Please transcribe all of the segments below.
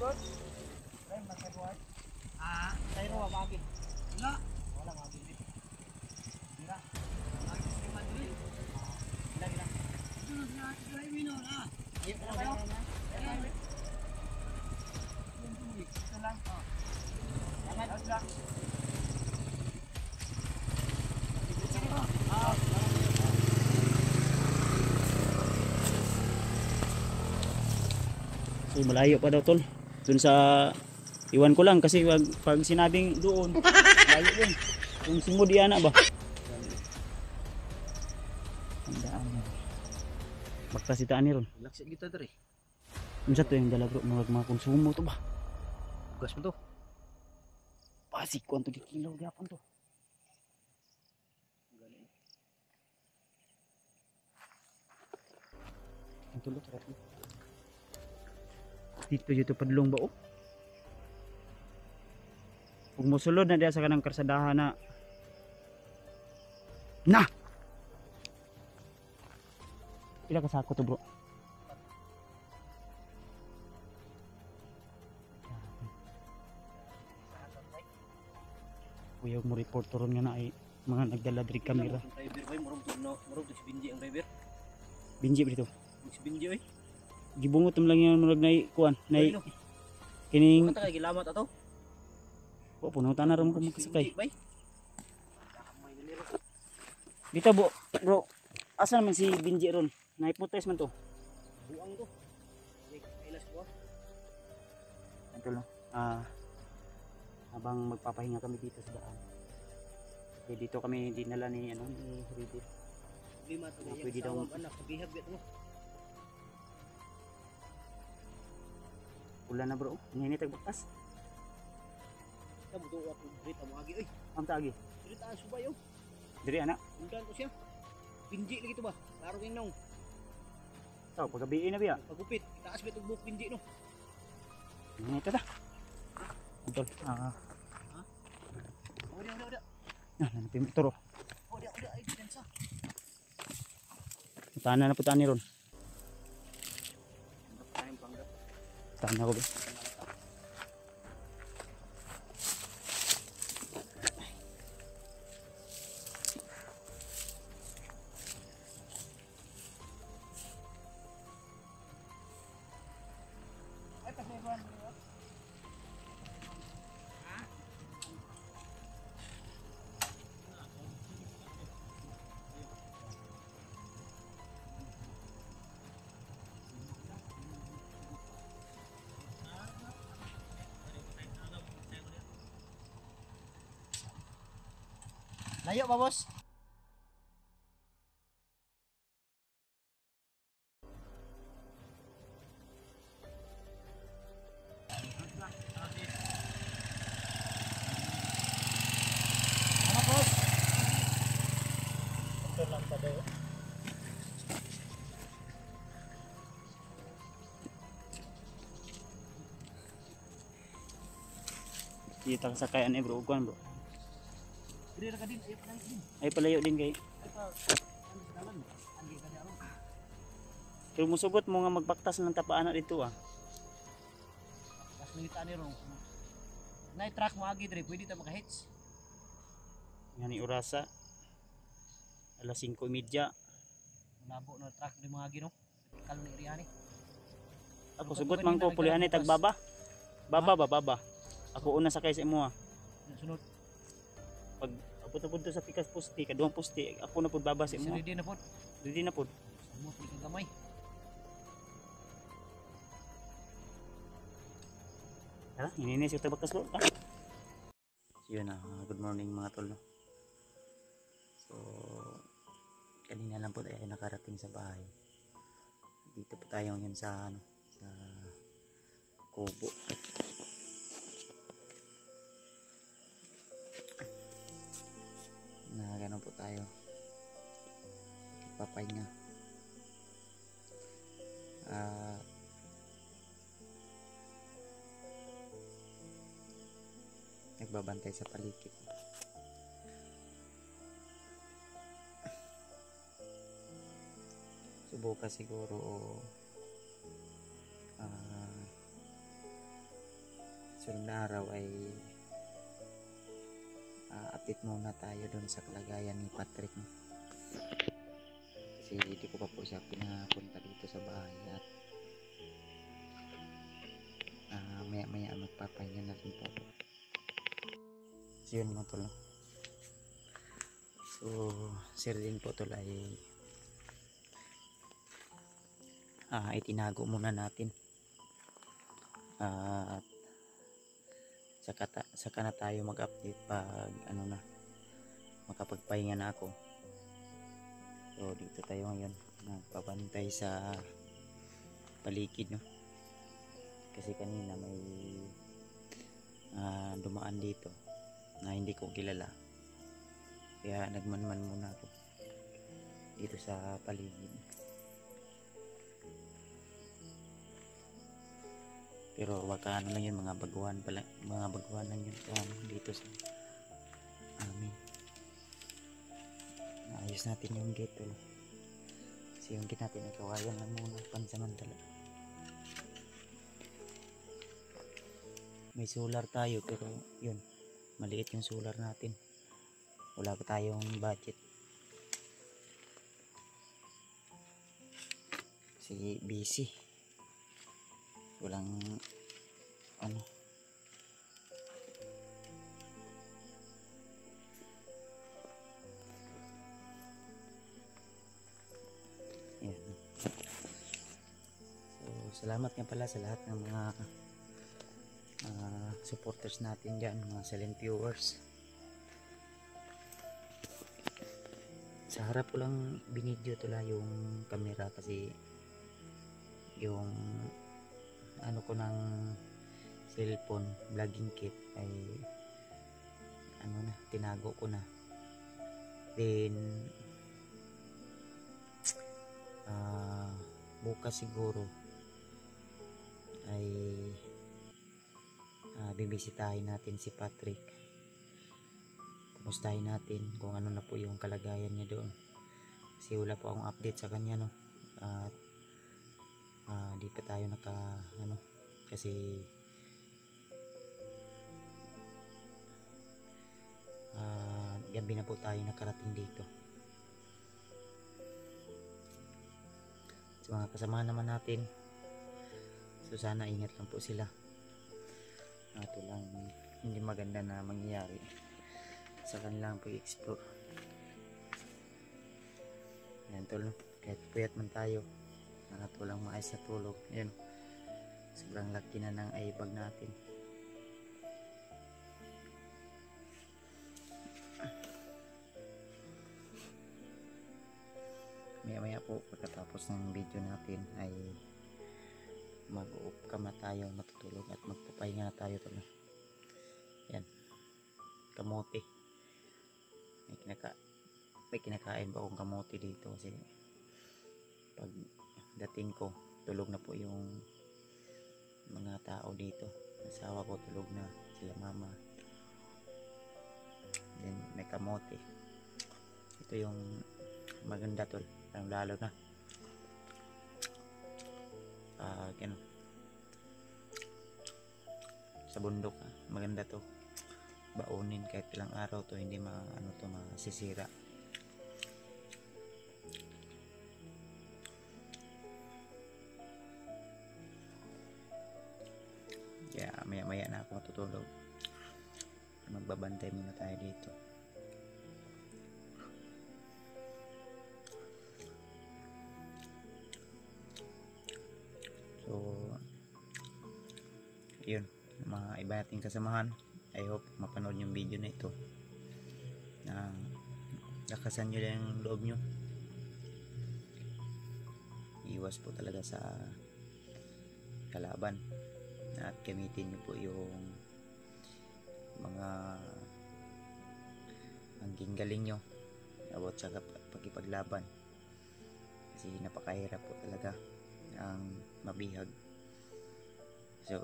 Tayo mo magi. Wala. Wala magi. Dira. Magi sa madrid. Gila. Dai mino na. Ayo na kayo. Ito lang. Tama lang. So malayo pa daw tol. Dun sa iwan ko lang kasi pag sinabing doon, layo din. Yung simod yan ba? Tandaan mo. Magkasitaan ni ron. Laksit kita dere. Unsa to yung dala bro, mga konsumo to ba? Gas mo to. Pasik ko anto kilo gyapon to. Ang tulot ra. Dito dito padlong ba oh? Kung mosulod na diya sa kanang karsadahan na pila ka sako to bro? Kuya mo report ron nga na ay mga nagdala diri kamera. Driver boy murong to si Binji ang driver. Binji dito. Si Binji oy. Gibungot mo lang yan murag nay kuan nay kining Kata kay gilamat ato. o punutan na ron ko makasakay. Bay. Dito bro. Asa man si Binji ron? Naiputes man to. Buang to. Ilas ko. Ito lang. Habang magpapahinga kami dito sa daan. Okay, dito kami dinala ni ni Ridit. Lima to Pwede daw anak pagihag bit mo. ulan na bro. Ngayon tag bakas. Kamu to ako dito mo agi oy. Am taagi. Dito ang subay oh. Diri ana. Undan ko siya. Binji lagi to ba? Laro kay nong. Taw pagabi na biya. Pagupit, taas bit og buhok Binji no. Ito ta. Betul. Udah. Nah, nanti motor. Udah ay densa. Tanah na putani ron. Time panggap. Tanah ko ba? Ay paseban. Layo ba boss? Ano boss? Ito lang pa daw. Kita kasakayan bro, kuan bro. Diri ra ka din, ayo ka din. Ay palayo din kay. Dalan. Andi ka daw. Pero musugot mo nga magbaktas ng tapaan na dito ah. Kas nangita ni ron. Nay truck mo agi diri, pwede ta maka-hits. Nga ni Urasa. Alas 5:30. Nabo na truck ni mga agi no. Kal ni area ni. Ako sugot man ko pulihan ni tagbaba. Baba. Ako una sakay sa imo ah. Sunod. Pag apot-apot sa pikas poste, kaduhang poste, ako na pud baba sa imo. Ready na pod. Ready na pud. Mo kang gamay. Tara, ininis yung tabakas bro. So yun good morning mga tol. So, kanina lang po tayo nakarating sa bahay. Dito po tayo ngayon sa sa kubo. Na gano'n po tayo. Papahinga. Nagbabantay sa paligid. Subukan siguro sunod na araw ay update muna tayo doon sa kalagayan ni Patrick, no? Kasi hindi ko pa po siya pinapunta dito sa bahay at maya maya magpapahinga na rin po ako. So yun mga tol, no? So sir din po tol ay itinago muna natin at saka na tayo mag-update pag ano na makapagpahinga na ako. So dito tayo ngayon nagpapantay sa paligid, no? Kasi kanina may dumaan dito na hindi ko kilala, kaya nagmanman muna ako dito sa paligid. Pero baka ano lang yun, mga baguhan pala, mga baguhan lang yun dito sa amin. Naayos natin yung gate, well. Kasi yung gate natin ay kawayan lang muna pansamantala. May solar tayo pero yun, maliit yung solar natin, wala pa tayong budget kasi busy, walang ano. Yan. So salamat nga pala sa lahat ng mga supporters natin dyan, mga silent viewers. Sa harap ko lang binidyo tula yung camera kasi yung ano ko ng cellphone vlogging kit ay ano na, tinago ko na. Then bukas siguro ay bibisitahin natin si Patrick. Kumustahin natin kung ano na po yung kalagayan niya doon, kasi wala po akong update sa kanya, no? At di pa tayo naka ano, kasi gabi na po tayo nakarating dito. Sa mga kasama naman natin, so sana ingat lang po sila. Ito lang hindi maganda na mangyayari sa kanilang pag-explore. Yan tol, kahit puyat man tayo, walang maayos na tulog. Yan, sobrang laki na ng aibag natin. Maya maya po pagkatapos ng video natin ay mag-uop kama tayo, matutulog at magpapahinga na tayo tol. Yan, kamote, may kinakain ba akong kamote dito kasi pag dating ko tulog na po yung mga tao dito. Asawa ko tulog na, sila mama, then may kamote. Ito yung maganda tol, lalo na ganun sa bundok, maganda to baunin kahit ilang araw to, hindi masisira. Kaya maya maya na ako matutulog, magbabantay muna tayo dito. So yun, mga iba nating kasamahan, I hope mapanood yung video na ito na lakasan nyo lang yung loob nyo, iwas po talaga sa kalaban at gamitin nyo po yung mga hanggang galing nyo about sa pagkipaglaban, kasi napakahirap po talaga ang mabihag. So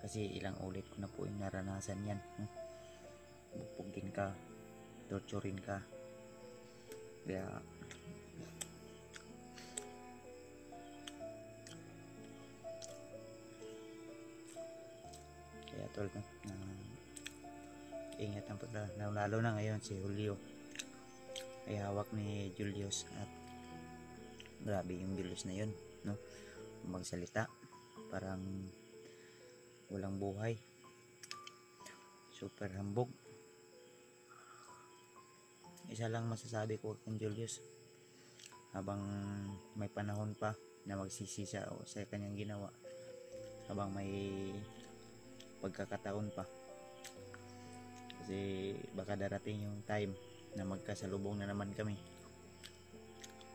kasi ilang ulit ko na po yung naranasan yan, no? Bupugin ka, torturin ka, kaya Kaya tol, no, na ingatan po lalo na ngayon si Julio ay hawak ni Julius at grabe yung Julius na yun, no, magsalita parang walang buhay, super hambog. Isa lang masasabi ko kay Julius, habang may panahon pa na magsisi siya sa kanyang ginawa, habang may pagkakataon pa, kasi baka darating yung time na magkasalubong na naman kami.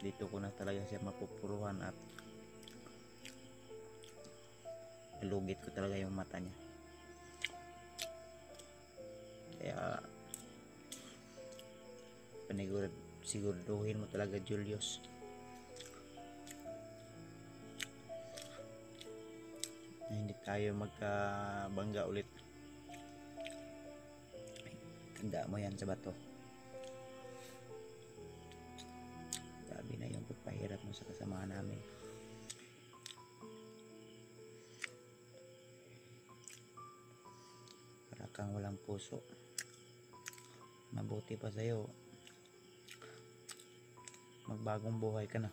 Dito ko na talaga siya mapupuruhan at lugit ko talaga yung mata niya. Kaya siguraduhin mo talaga, Julius, na hindi tayo magkabangga ulit. Tanda mo yan sa bato. Sabi na yung pagpahirap mo sa kasama namin. Para kang walang puso. Mabuti pa sa'yo, magbagong buhay ka na.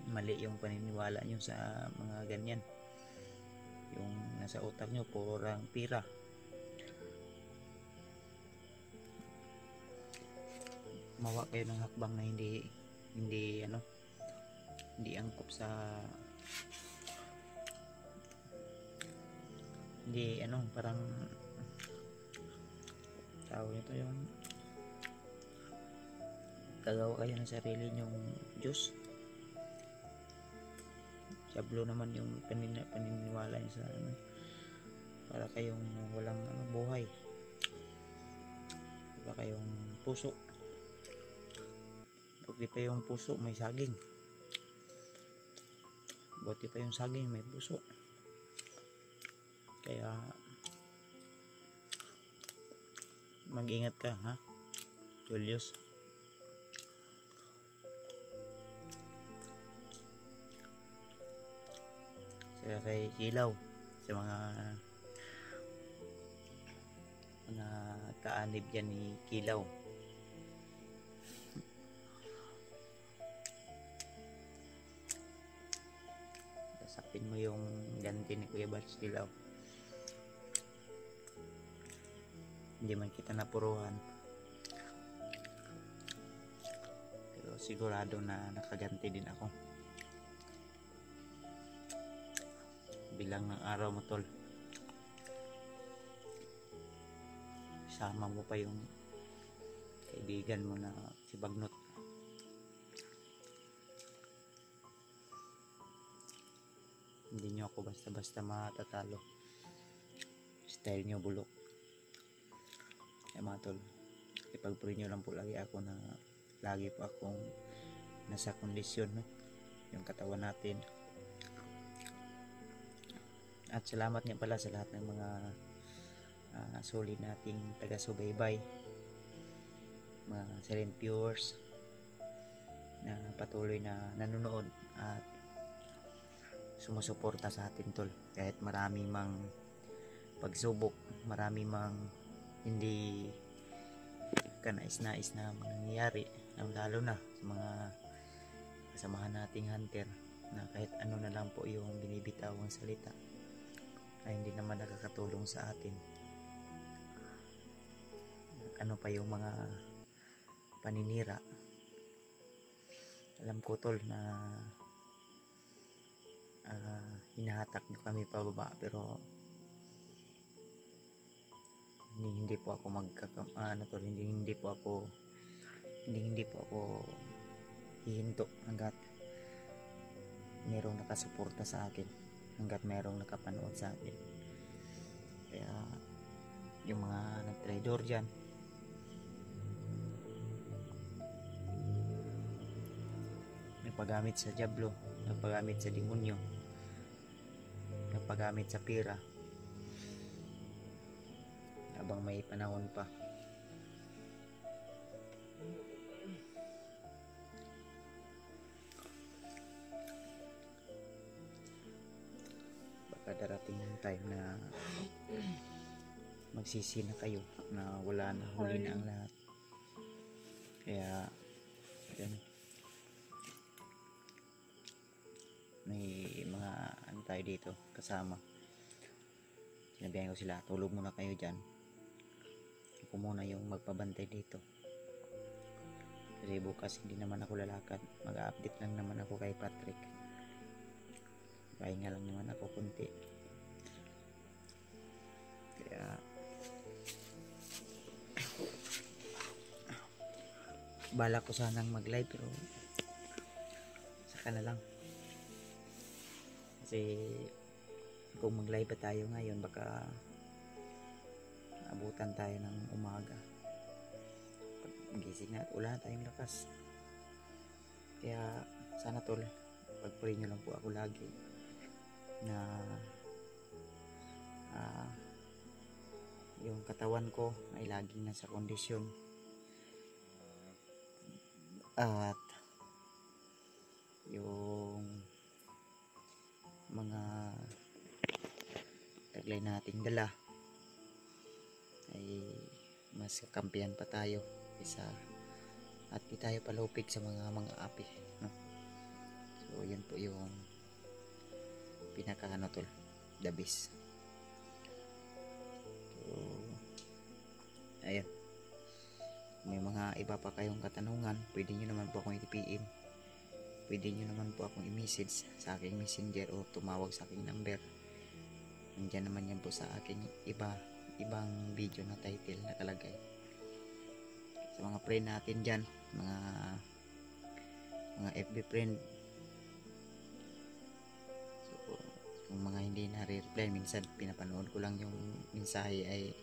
Mali yung paniniwala nyo sa mga ganyan. Yung nasa utak nyo purang pira. Mawa kayo ng hakbang na hindi angkop sa parang tao nito, yung gagawa kayo ng sarili nyong Diyos. Sablo naman yung paniniwala niya sa para kayong walang buhay, wala kayong puso. Buti pa yung puso may saging, buti pa yung saging may puso. Kaya mag-ingat ka, ha, Julius. Sa kay Kilaw, sa mga kaanib dyan ni Kilaw, sapin mo yung ganti ni Kuya Bats Kilaw. Hindi man kita napuruhan, pero sigurado na nakaganti din ako. Bilang ng araw mo, tol. Sama mo pa yung kaibigan mo na si Bagnot. Hindi nyo ako basta-basta matatalo. Style nyo bulok. Kaya mga tol, ipag-pray nyo lang po lagi ako na lagi po akong nasa kondisyon, no? Yung katawan natin. At salamat nga pala sa lahat ng mga solid nating taga-subaybay, mga silent viewers na patuloy na nanonood at sumusuporta sa atin, tol. Kahit marami mang pagsubok, marami mang hindi kanais-nais na nangyayari, lalo na sa mga kasamahan nating hunter, na kahit ano na lang po yung binibitawang salita ay hindi naman nakakatulong sa atin. Ano pa yung mga paninira. Alam ko, tol, na hinahatak nyo kami pababa, pero hindi po ako hindi po ako hihinto hanggat merong nakasuporta sa akin, hanggat merong nakapanood sa akin. Kaya yung mga nag-trader dyan, nagpagamit sa diablo, nagpagamit sa demonyo, nagpagamit sa pira, habang may panahon pa, baka darating yung time na magsisi na kayo na wala na, huli na ang lahat. Kaya yan, may mga ano tayo dito kasama. Sinabihan ko sila, tulog muna kayo dyan, ako muna yung magpabantay dito kasi bukas hindi naman ako lalakad, mag-update lang naman ako kay Patrick, pahinga lang naman ako kunti. Kaya bala ko sanang mag live pero saka na lang, kasi kung mag live pa tayo ngayon baka abutan tayo ng umaga, gising na at wala na tayong lakas. Kaya sana tol, pag-pray nyo lang po ako lagi na yung katawan ko ay laging nasa kondisyon at yung mga taglay nating dala ay mas kakampihan pa tayo isa at di tayo palupig sa mga api, no? So yun po yung pinaka ano tol, the best. So ayun, may mga iba pa kayong katanungan, pwede nyo naman po akong i-PM, pwede nyo naman po akong i-message sa aking messenger o tumawag sa aking number. Nandiyan naman yan po sa aking ibang video na title nakalagay. Sa mga friend natin dyan, mga FB friend, so kung mga hindi na-reply, minsan pinapanood ko lang yung mensahe, ay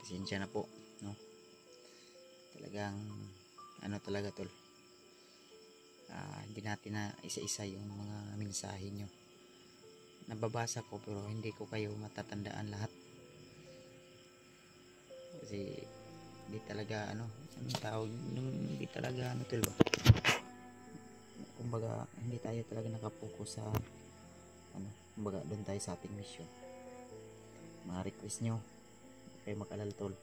pasensya na po, no? Talagang ano talaga tol, hindi natin na isa-isa yung mga mensahe nyo, nababasa ko pero hindi ko kayo matatandaan lahat kasi hindi talaga ano, anong tawag nung hindi talaga ano tol ba, kumbaga hindi tayo talaga nakapokus sa ano, kumbaga doon tayo sa ating mission. Mga request nyo, kayo mag-alala tol,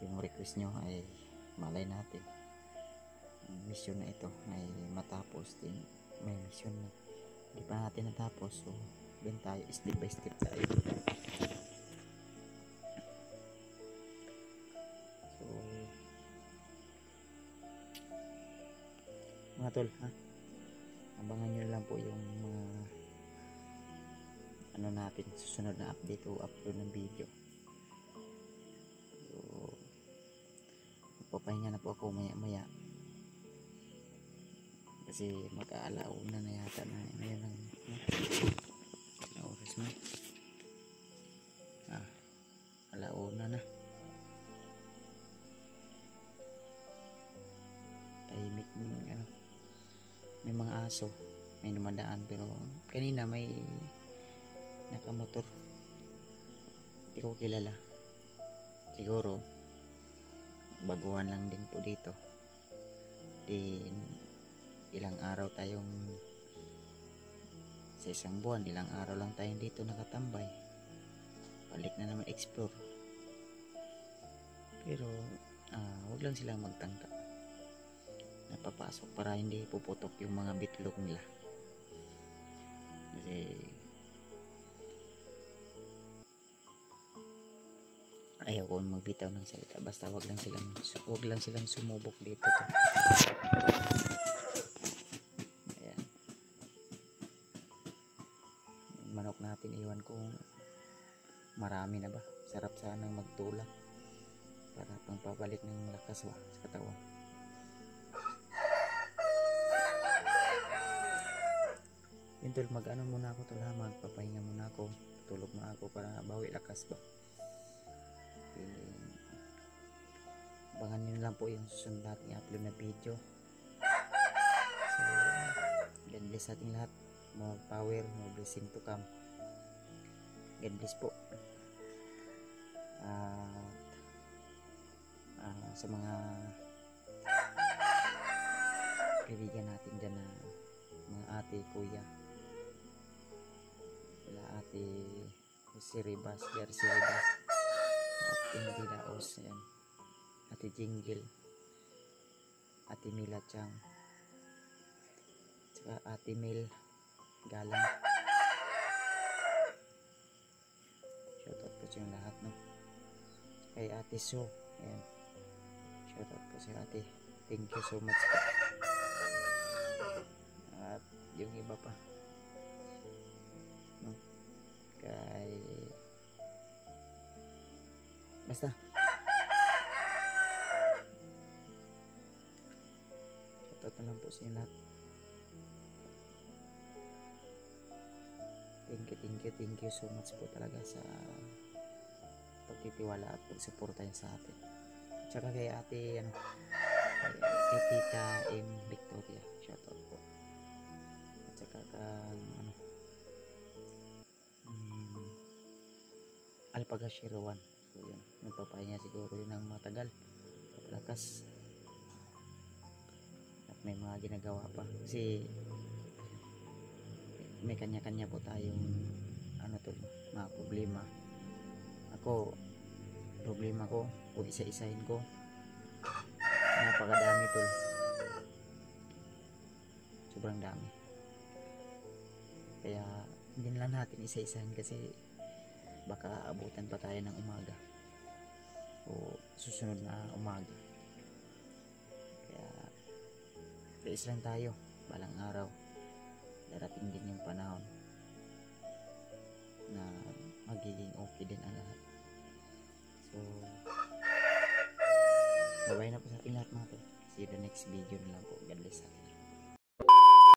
yung request nyo ay malay natin ang mission na ito ay matapos din, may mission na hindi pa natin natapos, so doon tayo step by step tayo. So mga tol, abangan nyo lang po yung mga ano natin, susunod na update o upload ng video. So magpapahinga na po ako maya maya kasi mag-aalauna na yata na ngayon ang oras na, alauna na, tahimik ano, may mga aso, may dumadaan pero kanina may nakamotor, hindi ko kilala, siguro baguhan lang din po dito, din ilang araw tayong sa isang buwan, ilang araw lang tayong dito nakatambay, balik na naman explore. Pero wag lang silang magtangka, napapasok para hindi puputok yung mga bitlog nila kasi ayaw ko magbitaw ng salita, basta wag lang silang sumubok dito to. Ayan, yung manok natin iwan ko marami na ba, sarap sanang magtulak para pangpabalik ng lakas ba sa katawan. Yun tol, mag-ano muna ako tol, magpapahinga muna ako, tulog na ako para bawi lakas ba. Abangan nyo lang po yung susunod nating upload na video. So God bless sa ating lahat, more power, more blessing to come. God bless po. Sa mga kaibigan natin dyan na mga ate, kuya, Ate si Ribas, Jersey Ribas, at Indy Laos, ayan. Ate Jingle, Ate Mila Chang, saka Ate Mil Galang. Shoutout po sa yung lahat, no? Kay Ate So, ayan. Shoutout po sa ate. Thank you so much po. At yung iba pa, no? Kay basta shoutout na lang po sa inyo lahat. Thank you so much po talaga sa pagtitiwala at pagsuporta sa atin. Tsaka kay ate kay Tita M Victoria, shoutout po. At saka kang Alpaga Shirawan. So yun, nagpapahinga siguro yun ng matagal, papalakas, at may mga ginagawa pa kasi may kanya-kanya po tayong mga problema. Problema ko kung isa-isahin ko, napakadami tol, sobrang dami. Kaya hindi na lang natin isa-isahin kasi baka abutan pa tayo ng umaga o susunod na umaga. Kaya please lang tayo, balang araw darating din yung panahon na magiging okay din ang lahat. So bye-bye na po sa ating lahat mga tol. See you the next video na lang po. God bless.